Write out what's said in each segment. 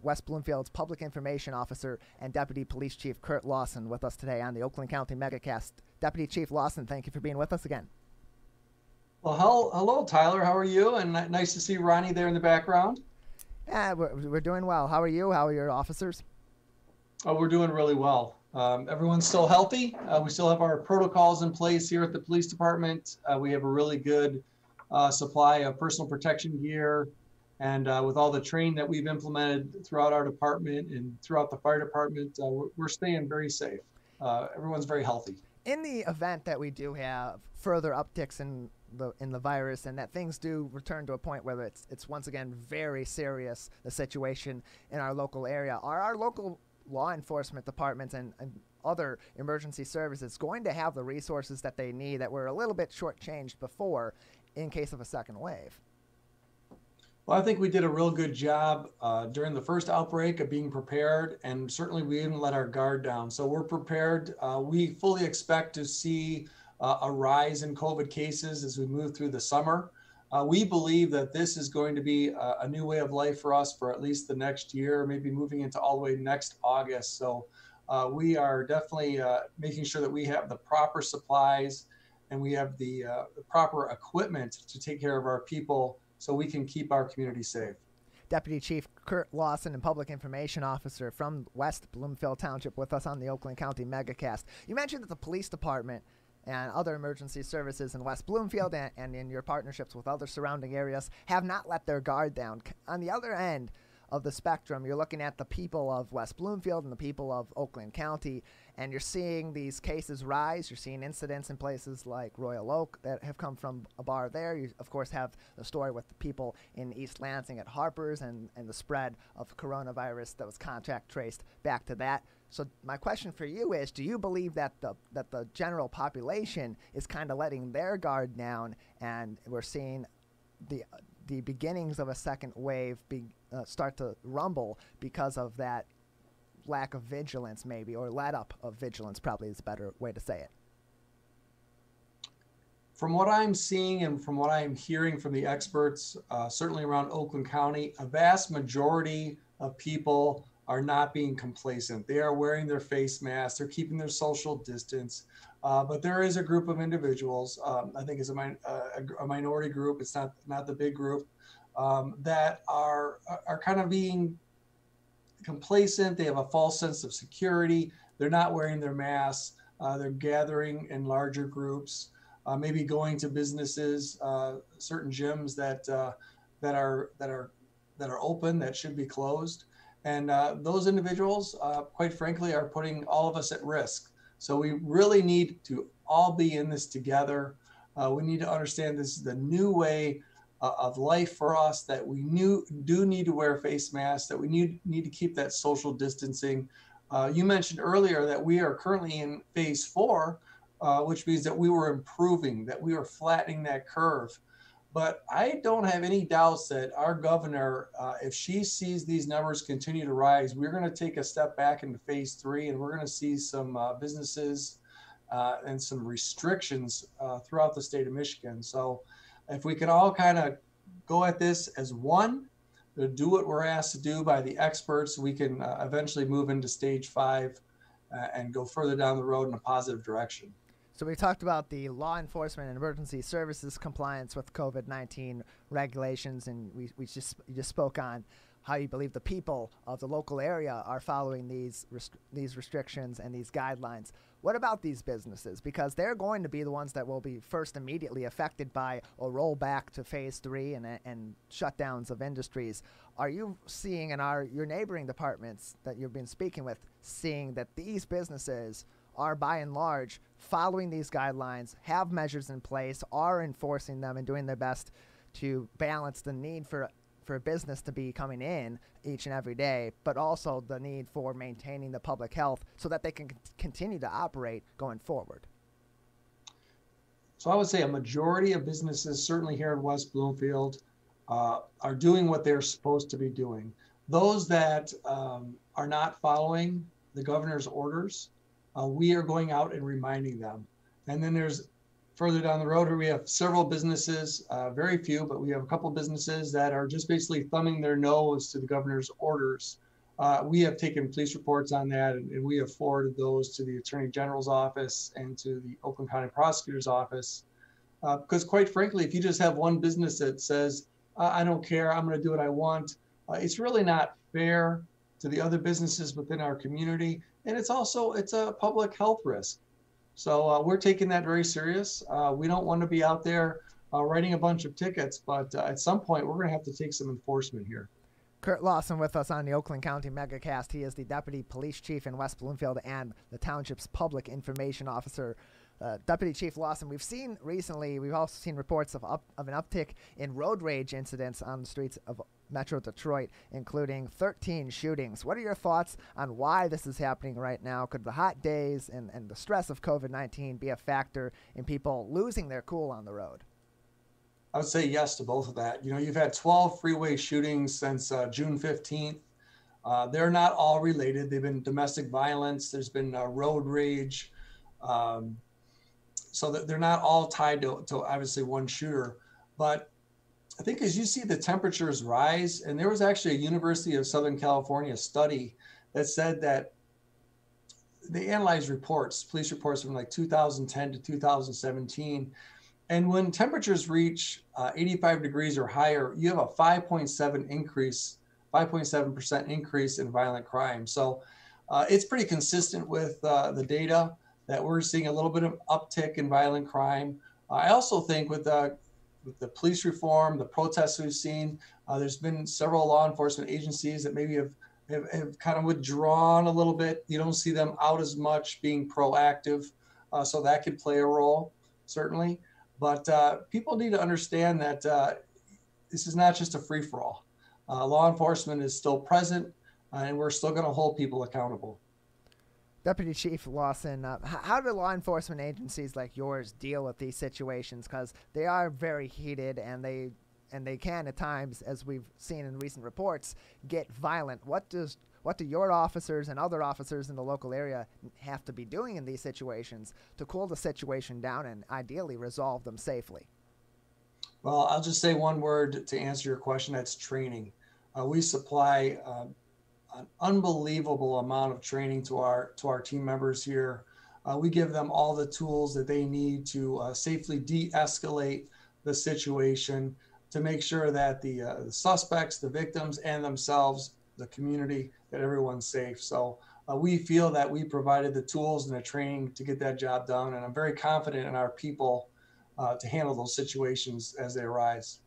West Bloomfield's Public Information Officer and Deputy Police Chief Curt Lawson with us today on the Oakland County Megacast. Deputy Chief Lawson, thank you for being with us again. Well, hello, Tyler. How are you? And nice to see Ronnie there in the background. Yeah, we're doing well. How are you? How are your officers? Oh, we're doing really well. Everyone's still healthy. We still have our protocols in place here at the police department. We have a really good supply of personal protection gear. And with all the training that we've implemented throughout our department and throughout the fire department, we're staying very safe. Everyone's very healthy. In the event that we do have further upticks in the virus and that things do return to a point where it's once again very serious, the situation in our local area, are our local law enforcement departments and other emergency services going to have the resources that they need that were a little bit shortchanged before in case of a second wave? Well, I think we did a real good job during the first outbreak of being prepared, and certainly we didn't let our guard down. So we're prepared. We fully expect to see a rise in COVID cases as we move through the summer. We believe that this is going to be a new way of life for us for at least the next year, maybe moving into all the way next August. So we are definitely making sure that we have the proper supplies and we have the proper equipment to take care of our people so we can keep our community safe. Deputy Chief Curt Lawson and Public Information Officer from West Bloomfield Township with us on the Oakland County Megacast. You mentioned that the police department and other emergency services in West Bloomfield and in your partnerships with other surrounding areas have not let their guard down. On the other end of the spectrum, you're looking at the people of West Bloomfield and the people of Oakland County, and you're seeing these cases rise. You're seeing incidents in places like Royal Oak that have come from a bar there. You, of course, have the story with the people in East Lansing at Harper's and the spread of coronavirus that was contact traced back to that. So my question for you is, do you believe that the general population is kind of letting their guard down and we're seeing the beginnings of a second wave start to rumble because of that lack of vigilance, maybe, or let up of vigilance, probably is a better way to say it? From what I'm seeing and from what I'm hearing from the experts, certainly around Oakland County, a vast majority of people are not being complacent. They are wearing their face masks, they're keeping their social distance. But there is a group of individuals, I think it's a minority group, it's not the big group, that are kind of being complacent. They have a false sense of security. They're not wearing their masks. They're gathering in larger groups, maybe going to businesses, certain gyms that are open that should be closed. And those individuals, quite frankly, are putting all of us at risk. So we really need to all be in this together. We need to understand this is the new way of life for us, that we do need to wear face masks, that we need to keep that social distancing. You mentioned earlier that we are currently in phase 4, which means that we were improving, that we were flattening that curve. But I don't have any doubts that our governor, if she sees these numbers continue to rise, we're going to take a step back into phase 3, and we're going to see some businesses and some restrictions throughout the state of Michigan. So if we can all kind of go at this as one, do what we're asked to do by the experts, we can eventually move into stage 5 and go further down the road in a positive direction. So we talked about the law enforcement and emergency services compliance with COVID-19 regulations, and you just spoke on how you believe the people of the local area are following these restrictions and these guidelines. What about these businesses? Because they're going to be the ones that will be first immediately affected by a rollback to phase 3 and shutdowns of industries. Are you seeing in your neighboring departments that you've been speaking with, seeing that these businesses are by and large following these guidelines, have measures in place, are enforcing them and doing their best to balance the need for business to be coming in each and every day, but also the need for maintaining the public health so that they can continue to operate going forward? So I would say a majority of businesses, certainly here in West Bloomfield, are doing what they're supposed to be doing. Those that are not following the governor's orders, we are going out and reminding them. And then there's further down the road here, we have several businesses, very few, but we have a couple businesses that are just basically thumbing their nose to the governor's orders. We have taken police reports on that, and we have forwarded those to the Attorney General's office and to the Oakland County Prosecutor's office. Because quite frankly, if you just have one business that says, I don't care, I'm going to do what I want, it's really not fair to the other businesses within our community. And it's a public health risk. So we're taking that very serious. We don't want to be out there writing a bunch of tickets, but at some point we're going to have to take some enforcement here. Curt Lawson with us on the Oakland County Megacast. He is the Deputy Police Chief in West Bloomfield and the Township's Public Information Officer. Deputy Chief Lawson, we've also seen reports of an uptick in road rage incidents on the streets of Metro Detroit, including 13 shootings. What are your thoughts on why this is happening right now? Could the hot days and the stress of COVID-19 be a factor in people losing their cool on the road? I would say yes to both of that. You know, you've had 12 freeway shootings since June 15th. They're not all related. They've been domestic violence. There's been road rage. So that they're not all tied to obviously one shooter. But I think as you see the temperatures rise, and there was actually a University of Southern California study that said that they analyzed police reports from like 2010 to 2017. And when temperatures reach 85 degrees or higher, you have a 5.7% increase in violent crime. So it's pretty consistent with the data that we're seeing a little bit of uptick in violent crime. I also think with the police reform, the protests we've seen, there's been several law enforcement agencies that maybe have kind of withdrawn a little bit. You don't see them out as much being proactive. So that could play a role, certainly. But people need to understand that this is not just a free-for-all. Law enforcement is still present, and we're still going to hold people accountable. Deputy Chief Lawson, how do law enforcement agencies like yours deal with these situations? Because they are very heated, and they can at times, as we've seen in recent reports, get violent. What do your officers and other officers in the local area have to be doing in these situations to cool the situation down and ideally resolve them safely? Well, I'll just say one word to answer your question. That's training. We supply an unbelievable amount of training to our team members here. We give them all the tools that they need to safely de-escalate the situation, to make sure that the suspects, the victims, and themselves, the community, that everyone's safe. So we feel that we provided the tools and the training to get that job done, and I'm very confident in our people to handle those situations as they arise.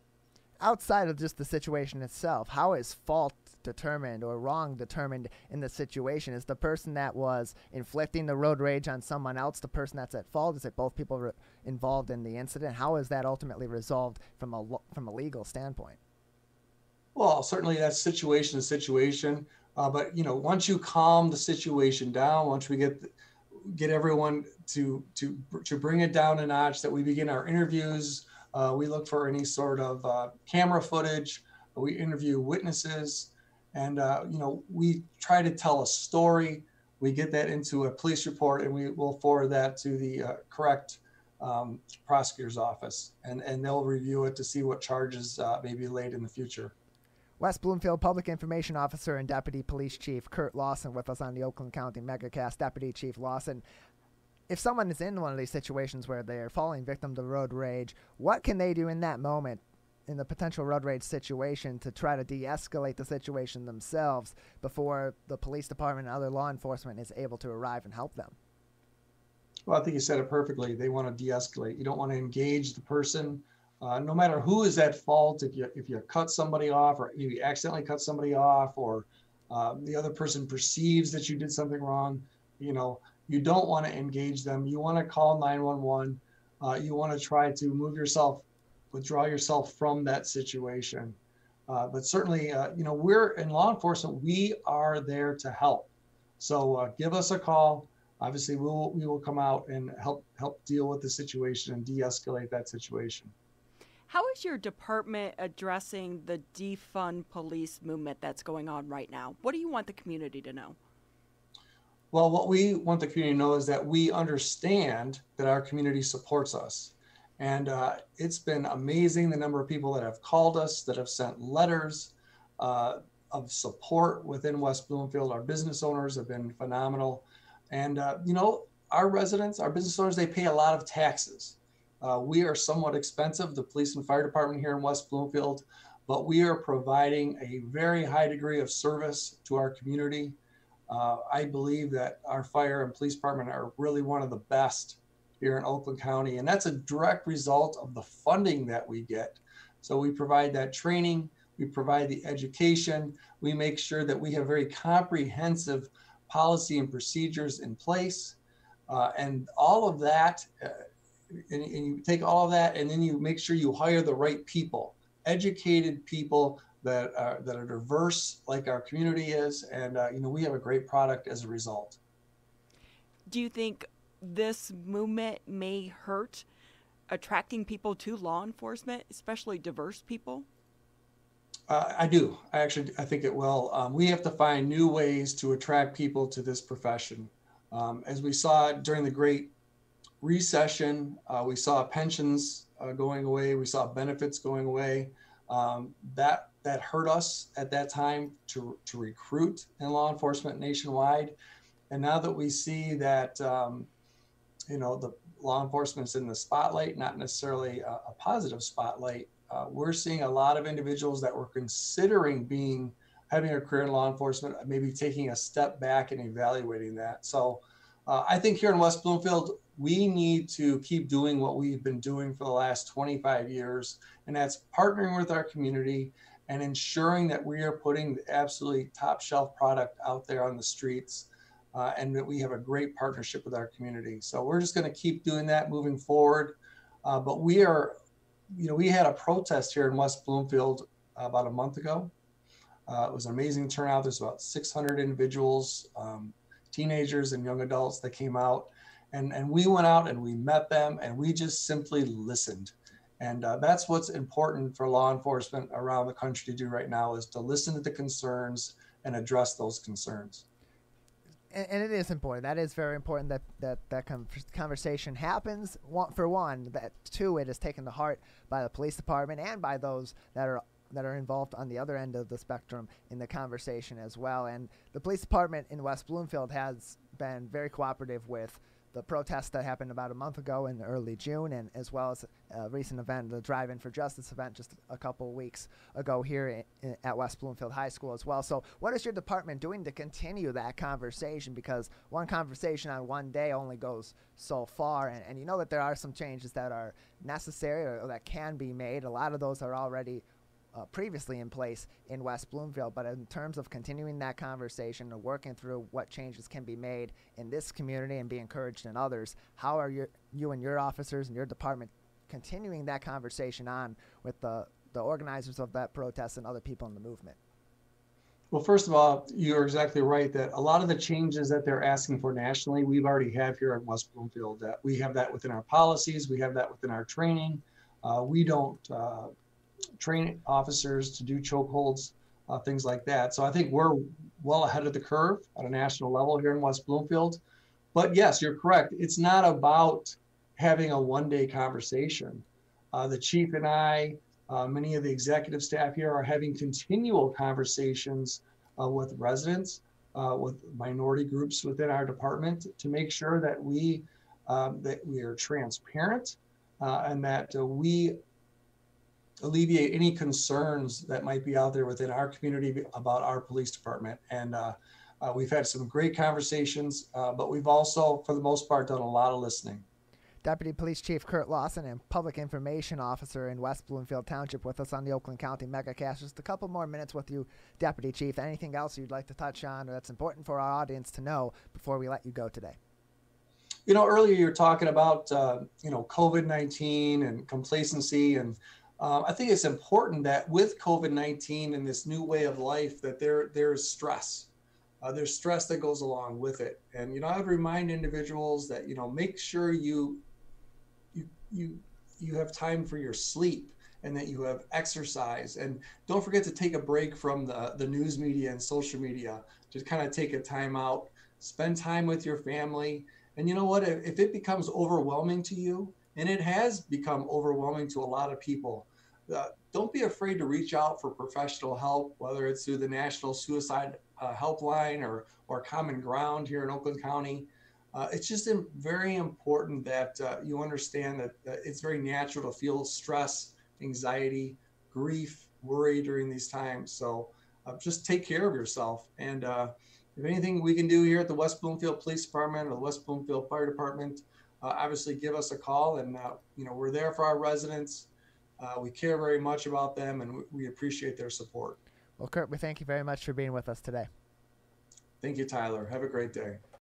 Outside of just the situation itself, how is fault determined or wrong determined in the situation? Is the person that was inflicting the road rage on someone else the person that's at fault? Is it both people involved in the incident? How is that ultimately resolved from a legal standpoint? Well, certainly that's situation to situation. But you know, once you calm the situation down, once we get everyone to bring it down a notch, that we begin our interviews. We look for any sort of camera footage. We interview witnesses, and you know, we try to tell a story. We get that into a police report, and we will forward that to the correct prosecutor's office, and they'll review it to see what charges may be laid in the future. West Bloomfield Public Information Officer and Deputy Police Chief Curt Lawson with us on the Oakland County Megacast. Deputy Chief Lawson, if someone is in one of these situations where they are falling victim to road rage, what can they do in that moment, in the potential road rage situation, to try to de-escalate the situation themselves before the police department and other law enforcement is able to arrive and help them? Well, I think you said it perfectly. They want to de-escalate. You don't want to engage the person. No matter who is at fault, if you cut somebody off, or you accidentally cut somebody off, or the other person perceives that you did something wrong, you know, you don't want to engage them. You want to call 911. You want to try to withdraw yourself from that situation. But certainly, you know, we're in law enforcement. We are there to help. So give us a call. Obviously, we will come out and help deal with the situation and de-escalate that situation. How is your department addressing the defund police movement that's going on right now? What do you want the community to know? Well, what we want the community to know is that we understand that our community supports us. And it's been amazing the number of people that have called us, that have sent letters of support within West Bloomfield. Our business owners have been phenomenal. And, our residents, our business owners, they pay a lot of taxes. We are somewhat expensive, the police and fire department here in West Bloomfield, but we are providing a very high degree of service to our community. I believe that our fire and police department are really one of the best here in Oakland County, and that's a direct result of the funding that we get. So we provide that training, we provide the education, we make sure that we have very comprehensive policy and procedures in place, and all of that, and you take all of that, and then you make sure you hire the right people, educated people that are diverse, like our community is, and we have a great product as a result. Do you think this movement may hurt attracting people to law enforcement, especially diverse people? I do. I think it will. We have to find new ways to attract people to this profession. As we saw during the Great Recession, we saw pensions going away. We saw benefits going away. That hurt us at that time to recruit in law enforcement nationwide. And now that we see that, the law enforcement's in the spotlight, not necessarily a positive spotlight, we're seeing a lot of individuals that were considering having a career in law enforcement, maybe taking a step back and evaluating that. So I think here in West Bloomfield, we need to keep doing what we've been doing for the last 25 years, and that's partnering with our community and ensuring that we are putting the absolutely top shelf product out there on the streets, and that we have a great partnership with our community. So we're just going to keep doing that moving forward. But we had a protest here in West Bloomfield about a month ago. It was an amazing turnout. There's about 600 individuals, teenagers and young adults that came out. And we went out and we met them and we just simply listened. And that's what's important for law enforcement around the country to do right now, is to listen to the concerns and address those concerns. And it is important. That is very important that conversation happens. For one, that two, it is taken to heart by the police department and by those that are involved on the other end of the spectrum in the conversation as well. And the police department in West Bloomfield has been very cooperative with the protest that happened about a month ago in early June, and as well as a recent event, the Drive-In for Justice event just a couple of weeks ago here at West Bloomfield High School as well. So what is your department doing to continue that conversation? Because one conversation on one day only goes so far, and you know that there are some changes that are necessary or that can be made. A lot of those are already previously in place in West Bloomfield, but in terms of continuing that conversation and working through what changes can be made in this community and be encouraged in others, how are you and your officers and your department continuing that conversation on with the organizers of that protest and other people in the movement? Well, first of all, you're exactly right that a lot of the changes that they're asking for nationally, we've already have here at West Bloomfield. That we have that within our policies, we have that within our training. We don't train officers to do chokeholds, things like that. So I think we're well ahead of the curve on a national level here in West Bloomfield. But yes, you're correct. It's not about having a one-day conversation. The chief and I, many of the executive staff here are having continual conversations with residents, with minority groups within our department to make sure that we are transparent and that we alleviate any concerns that might be out there within our community about our police department. And we've had some great conversations, but we've also, for the most part, done a lot of listening. Deputy Police Chief Curt Lawson and Public Information Officer in West Bloomfield Township with us on the Oakland County Megacast. Just a couple more minutes with you, Deputy Chief. Anything else you'd like to touch on or that's important for our audience to know before we let you go today? Earlier you were talking about, COVID-19 and complacency, and I think it's important that with COVID-19 and this new way of life that there's stress. There's stress that goes along with it. And, I would remind individuals that, make sure you have time for your sleep and that you have exercise. And don't forget to take a break from the news media and social media. Just kind of take a time out, spend time with your family. And you know what, if it becomes overwhelming to you, And it has become overwhelming to a lot of people. Don't be afraid to reach out for professional help, whether it's through the National Suicide Helpline or Common Ground here in Oakland County. It's just very important that you understand that it's very natural to feel stress, anxiety, grief, worry during these times. So just take care of yourself. And if anything we can do here at the West Bloomfield Police Department or the West Bloomfield Fire Department, obviously give us a call. And we're there for our residents. We care very much about them, and we appreciate their support. Well, Curt, we thank you very much for being with us today. Thank you, Tyler. Have a great day.